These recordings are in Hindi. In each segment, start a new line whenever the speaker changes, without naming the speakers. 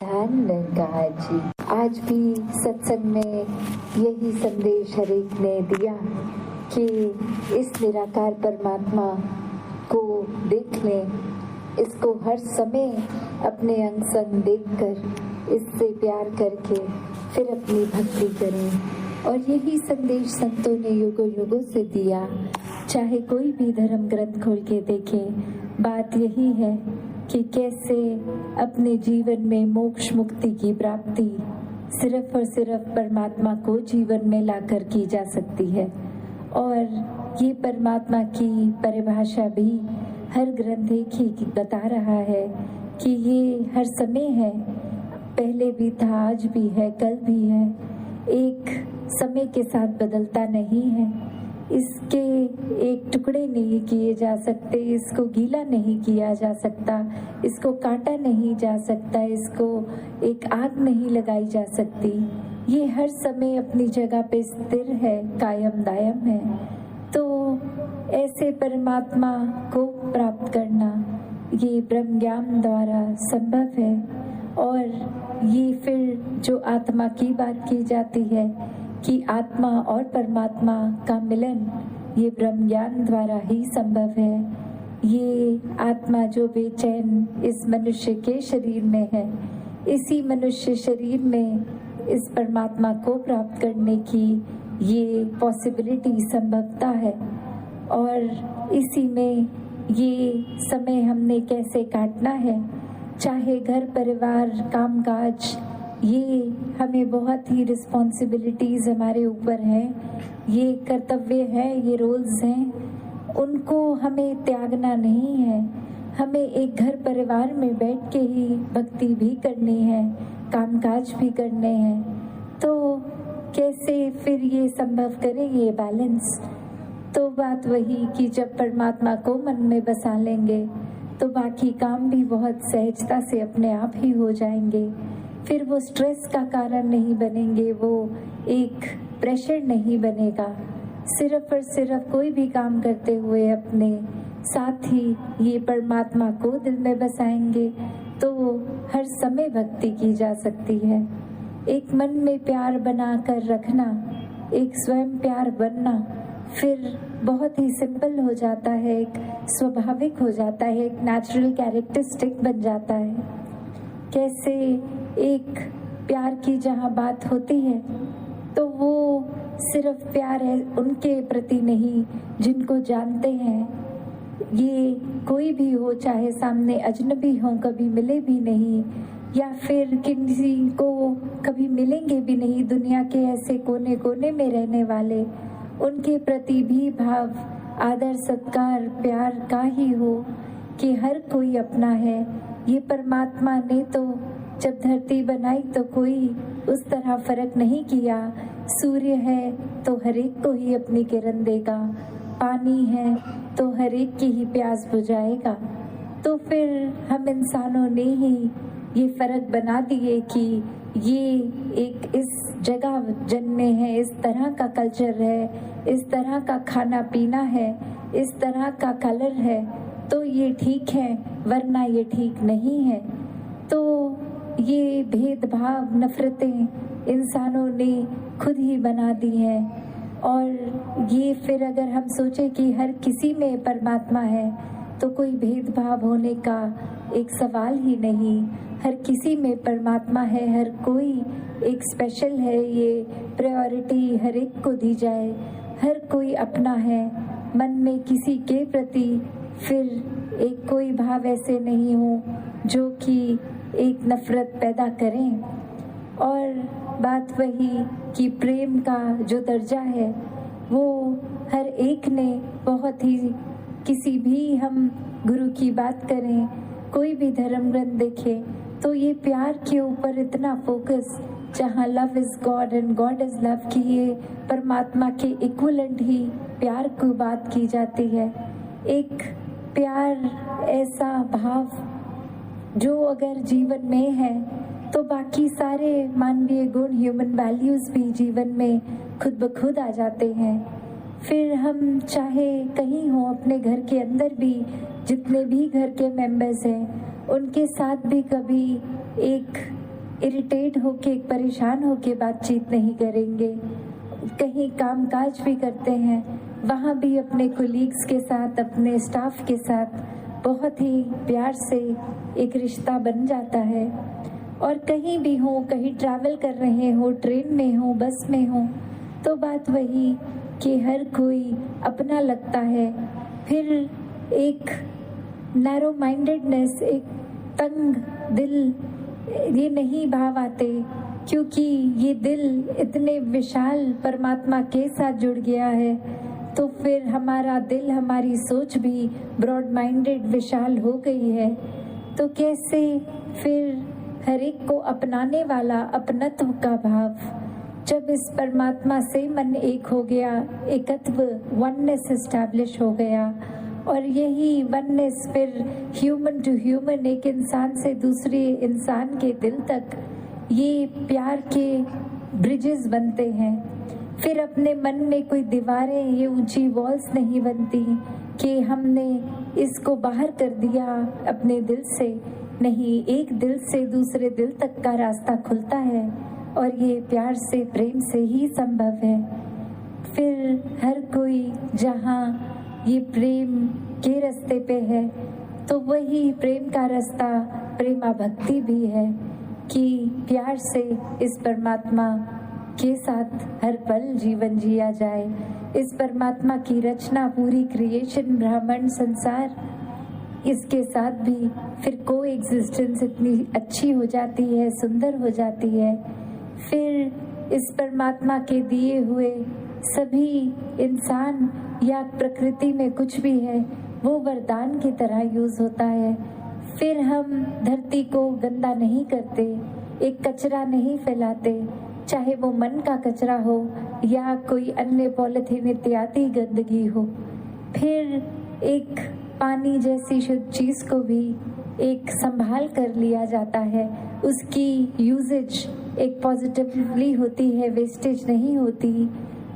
कहा जी, आज भी सत्संग में यही संदेश हर एक ने दिया कि इस निराकार परमात्मा को देख लें, इसको हर समय अपने अंग संग देखकर इससे प्यार करके फिर अपनी भक्ति करें। और यही संदेश संतों ने युगों युगों से दिया। चाहे कोई भी धर्म ग्रंथ खोल के देखें, बात यही है कि कैसे अपने जीवन में मोक्ष मुक्ति की प्राप्ति सिर्फ और सिर्फ परमात्मा को जीवन में लाकर की जा सकती है। और ये परमात्मा की परिभाषा भी हर ग्रंथ एक ही बता रहा है कि ये हर समय है, पहले भी था, आज भी है, कल भी है, एक समय के साथ बदलता नहीं है। इसके एक टुकड़े नहीं किए जा सकते, इसको गीला नहीं किया जा सकता, इसको काटा नहीं जा सकता, इसको एक आग नहीं लगाई जा सकती। ये हर समय अपनी जगह पे स्थिर है, कायम दायम है। तो ऐसे परमात्मा को प्राप्त करना ये ब्रह्म ज्ञान द्वारा संभव है। और ये फिर जो आत्मा की बात की जाती है कि आत्मा और परमात्मा का मिलन, ये ब्रह्म ज्ञान द्वारा ही संभव है। ये आत्मा जो बेचैन इस मनुष्य के शरीर में है, इसी मनुष्य शरीर में इस परमात्मा को प्राप्त करने की ये पॉसिबिलिटी, संभवता है। और इसी में ये समय हमने कैसे काटना है, चाहे घर परिवार काम काज, ये हमें बहुत ही रिस्पॉन्सिबिलिटीज़ हमारे ऊपर हैं, ये कर्तव्य हैं, ये रोल्स हैं, उनको हमें त्यागना नहीं है। हमें एक घर परिवार में बैठ के ही भक्ति भी करनी है, कामकाज भी करने हैं। तो कैसे फिर ये संभव करें ये बैलेंस? तो बात वही कि जब परमात्मा को मन में बसा लेंगे तो बाकी काम भी बहुत सहजता से अपने आप ही हो जाएंगे। फिर वो स्ट्रेस का कारण नहीं बनेंगे, वो एक प्रेशर नहीं बनेगा। सिर्फ और सिर्फ कोई भी काम करते हुए अपने साथ ही ये परमात्मा को दिल में बसाएंगे तो हर समय भक्ति की जा सकती है। एक मन में प्यार बना कर रखना, एक स्वयं प्यार बनना फिर बहुत ही सिंपल हो जाता है, एक स्वाभाविक हो जाता है, एक नेचुरल कैरेक्टरिस्टिक बन जाता है। कैसे एक प्यार की जहाँ बात होती है तो वो सिर्फ प्यार है उनके प्रति नहीं जिनको जानते हैं। ये कोई भी हो, चाहे सामने अजनबी हो, कभी मिले भी नहीं या फिर किसी को कभी मिलेंगे भी नहीं, दुनिया के ऐसे कोने कोने में रहने वाले, उनके प्रति भी भाव आदर सत्कार प्यार का ही हो कि हर कोई अपना है। ये परमात्मा ने तो जब धरती बनाई तो कोई उस तरह फर्क नहीं किया। सूर्य है तो हर एक को ही अपनी किरण देगा, पानी है तो हर एक की ही प्यास बुझाएगा। तो फिर हम इंसानों ने ही ये फर्क बना दिए कि ये एक इस जगह जन्मे हैं, इस तरह का कल्चर है, इस तरह का खाना पीना है, इस तरह का कलर है तो ये ठीक है, वरना ये ठीक नहीं है। तो ये भेदभाव नफरतें इंसानों ने खुद ही बना दी हैं। और ये फिर अगर हम सोचें कि हर किसी में परमात्मा है तो कोई भेदभाव होने का एक सवाल ही नहीं। हर किसी में परमात्मा है, हर कोई एक स्पेशल है, ये प्रायोरिटी हर एक को दी जाए। हर कोई अपना है, मन में किसी के प्रति फिर एक कोई भाव ऐसे नहीं हो जो कि एक नफरत पैदा करें। और बात वही कि प्रेम का जो दर्जा है वो हर एक ने बहुत ही, किसी भी हम गुरु की बात करें, कोई भी धर्म ग्रंथ देखें तो ये प्यार के ऊपर इतना फोकस, जहाँ love is God and God is love की ये परमात्मा के इक्विवेलेंट ही प्यार को बात की जाती है। एक प्यार ऐसा भाव जो अगर जीवन में है तो बाकी सारे मानवीय गुण, ह्यूमन वैल्यूज भी जीवन में खुद ब खुद आ जाते हैं। फिर हम चाहे कहीं हो, अपने घर के अंदर भी जितने भी घर के मेंबर्स हैं उनके साथ भी कभी एक इरिटेट होके, परेशान होके बातचीत नहीं करेंगे। कहीं कामकाज भी करते हैं, वहाँ भी अपने कोलीग्स के साथ, अपने स्टाफ के साथ बहुत ही प्यार से एक रिश्ता बन जाता है। और कहीं भी हो, कहीं ट्रैवल कर रहे हो, ट्रेन में हो, बस में हो, तो बात वही कि हर कोई अपना लगता है। फिर एक नैरो माइंडेडनेस, एक तंग दिल, ये नहीं भाव आते, क्योंकि ये दिल इतने विशाल परमात्मा के साथ जुड़ गया है। तो फिर हमारा दिल, हमारी सोच भी ब्रॉड माइंडेड, विशाल हो गई है। तो कैसे फिर हर एक को अपनाने वाला अपनत्व का भाव, जब इस परमात्मा से मन एक हो गया, एकत्व, वननेस एस्टैब्लिश हो गया। और यही वननेस फिर ह्यूमन टू ह्यूमन, एक इंसान से दूसरे इंसान के दिल तक, ये प्यार के ब्रिजेस बनते हैं। फिर अपने मन में कोई दीवारें, ये ऊंची वॉल्स नहीं बनती कि हमने इसको बाहर कर दिया अपने दिल से। नहीं, एक दिल से दूसरे दिल तक का रास्ता खुलता है, और ये प्यार से, प्रेम से ही संभव है। फिर हर कोई जहाँ ये प्रेम के रास्ते पे है, तो वही प्रेम का रास्ता प्रेमा भक्ति भी है कि प्यार से इस परमात्मा के साथ हर पल जीवन जिया जाए। इस परमात्मा की रचना, पूरी क्रिएशन, ब्रह्मांड, संसार, इसके साथ भी फिर को एग्जिस्टेंस इतनी अच्छी हो जाती है, सुंदर हो जाती है। फिर इस परमात्मा के दिए हुए सभी इंसान या प्रकृति में कुछ भी है, वो वरदान की तरह यूज होता है। फिर हम धरती को गंदा नहीं करते, एक कचरा नहीं फैलाते, चाहे वो मन का कचरा हो या कोई अन्य पॉलिथीन इत्यादि गंदगी हो। फिर एक पानी जैसी शुद्ध चीज को भी एक संभाल कर लिया जाता है, उसकी यूजेज एक पॉजिटिवली होती है, वेस्टेज नहीं होती,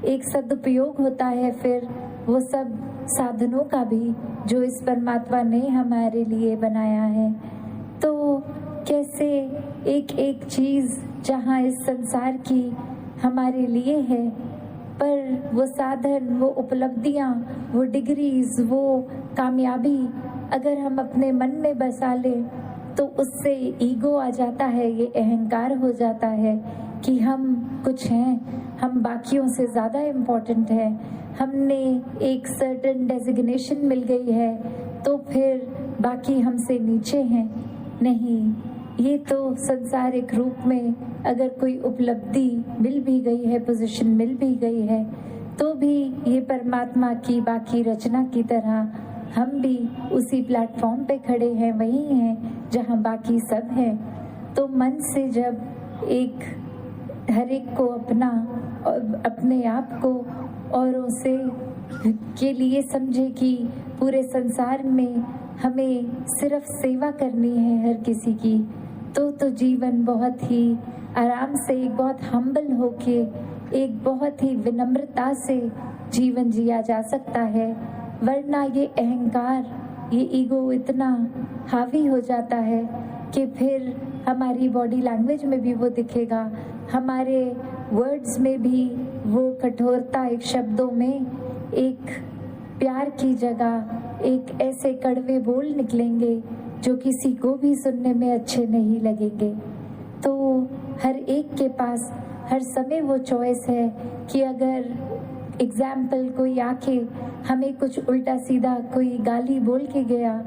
एक सदुपयोग होता है। फिर वो सब साधनों का भी जो इस परमात्मा ने हमारे लिए बनाया है। तो कैसे एक एक चीज जहाँ इस संसार की हमारे लिए है, पर वो साधन, वो उपलब्धियाँ, वो डिग्रीज, वो कामयाबी अगर हम अपने मन में बसा लें, तो उससे ईगो आ जाता है, ये अहंकार हो जाता है कि हम कुछ हैं, हम बाकियों से ज़्यादा इम्पोर्टेंट हैं, हमने एक सर्टेन डेजिग्नेशन मिल गई है, तो फिर बाकी हमसे नीचे हैं। नहीं, ये तो संसारिक रूप में अगर कोई उपलब्धि मिल भी गई है, पोजीशन मिल भी गई है, तो भी ये परमात्मा की बाकी रचना की तरह हम भी उसी प्लेटफॉर्म पे खड़े हैं, वही हैं जहाँ बाकी सब हैं। तो मन से जब एक हर एक को अपना, अपने आप को औरों से के लिए समझे कि पूरे संसार में हमें सिर्फ सेवा करनी है हर किसी की, तो जीवन बहुत ही आराम से, एक बहुत हम्बल होके, एक बहुत ही विनम्रता से जीवन जिया जा सकता है। वरना ये अहंकार, ये ईगो इतना हावी हो जाता है कि फिर हमारी बॉडी लैंग्वेज में भी वो दिखेगा, हमारे वर्ड्स में भी वो कठोरता, एक शब्दों में एक प्यार की जगह एक ऐसे कड़वे बोल निकलेंगे जो किसी को भी सुनने में अच्छे नहीं लगेंगे। तो हर एक के पास हर समय वो चॉइस है कि अगर एग्जाम्पल कोई आके हमें कुछ उल्टा सीधा कोई गाली बोल के गया,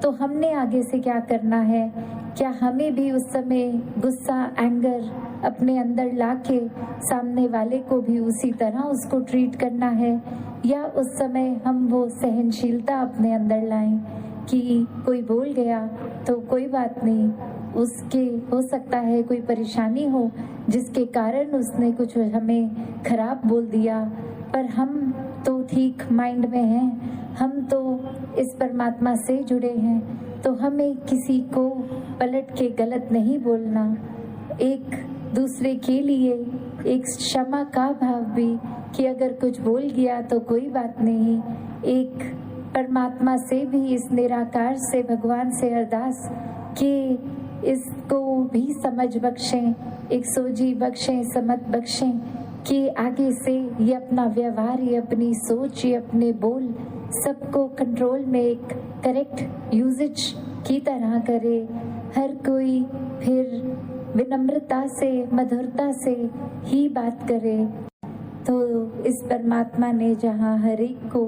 तो हमने आगे से क्या करना है? क्या हमें भी उस समय गुस्सा, एंगर अपने अंदर लाके सामने वाले को भी उसी तरह उसको ट्रीट करना है, या उस समय हम वो सहनशीलता अपने अंदर लाएं कि कोई बोल गया तो कोई बात नहीं, उसके हो सकता है कोई परेशानी हो जिसके कारण उसने कुछ हमें खराब बोल दिया, पर हम तो ठीक माइंड में हैं, हम तो इस परमात्मा से जुड़े हैं, तो हमें किसी को पलट के गलत नहीं बोलना। एक दूसरे के लिए एक क्षमा का भाव भी कि अगर कुछ बोल गया तो कोई बात नहीं, एक परमात्मा से भी, इस निराकार से, भगवान से अरदास कि इसको भी समझ बख्शें, एक सोझी बख्शें, समझ बख्शें कि आगे से ये अपना व्यवहार, ये अपनी सोच, ये अपने बोल सबको कंट्रोल में एक करेक्ट यूजेज की तरह करे। हर कोई फिर विनम्रता से, मधुरता से ही बात करे। तो इस परमात्मा ने जहाँ हर एक को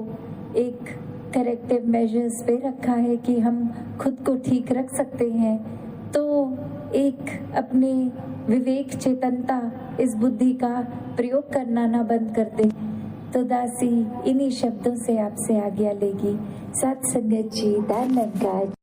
एक करेक्टिव मेजर्स पे रखा है कि हम खुद को ठीक रख सकते हैं, तो एक अपने विवेक चेतनता, इस बुद्धि का प्रयोग करना ना बंद कर दे। तो दासी इन्हीं शब्दों से आपसे आज्ञा लेगी। सत्संगत जी, धन्यवाद।